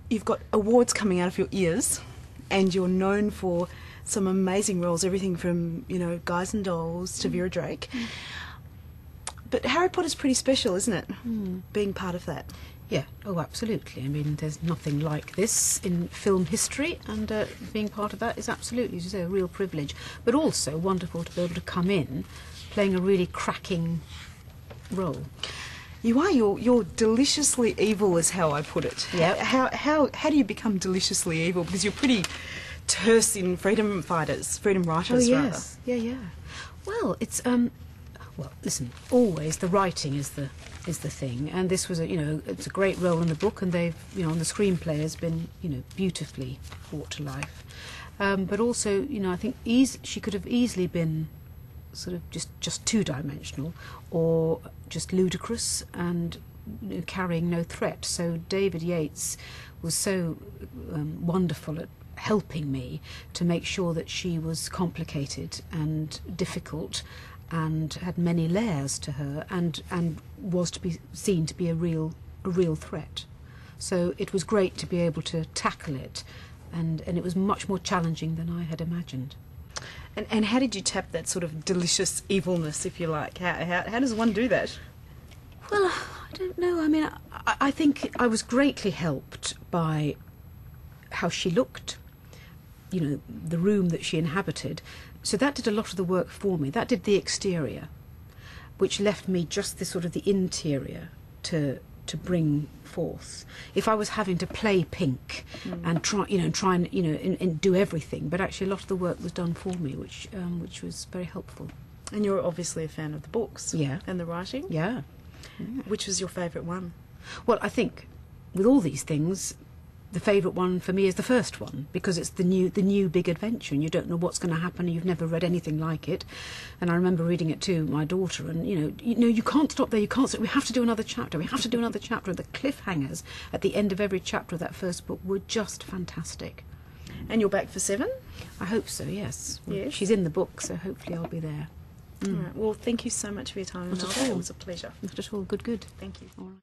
you've got awards coming out of your ears, and you're known for some amazing roles, everything from, you know, Guys and Dolls to Vera Drake. But Harry Potter's pretty special, isn't it? Being part of that. Yeah, oh, absolutely. I mean, there's nothing like this in film history, and being part of that is absolutely, as you say, a real privilege. But also wonderful to be able to come in playing a really cracking role. You are. You're deliciously evil, is how I put it. Yeah. How do you become deliciously evil? Because you're pretty terse in freedom writers, Oh, yes. rather. Yeah. Well, it's well, listen. Always the writing is the thing, and this was it's a great role in the book, and they've on the screenplay has been beautifully brought to life. But also I think she could have easily been sort of just two-dimensional, or just ludicrous and carrying no threat. So David Yates was so wonderful at helping me to make sure that she was complicated and difficult and had many layers to her, and was to be seen to be a real threat. So it was great to be able to tackle it, and it was much more challenging than I had imagined. And how did you tap that sort of delicious evilness, if you like? How does one do that? Well, I don't know. I mean, I think I was greatly helped by how she looked, the room that she inhabited. So that did a lot of the work for me. That did the exterior, which left me just the interior to bring forth. If I was having to play Pink and try and do everything, but actually a lot of the work was done for me, which was very helpful. And you're obviously a fan of the books, yeah, and the writing, yeah. Which was your favourite one? Well, I think with all these things, the favourite one for me is the first one, because it's the new big adventure, and you don't know what's going to happen, and you've never read anything like it. And I remember reading it to my daughter, and you can't stop there, you can't stop. We have to do another chapter. We have to do another chapter. The cliffhangers at the end of every chapter of that first book were just fantastic. And you're back for 7? I hope so. Yes. Yes. She's in the book, so hopefully I'll be there. All right. Well, thank you so much for your time, Imelda. It was a pleasure. Not at all. Good. Thank you. All right.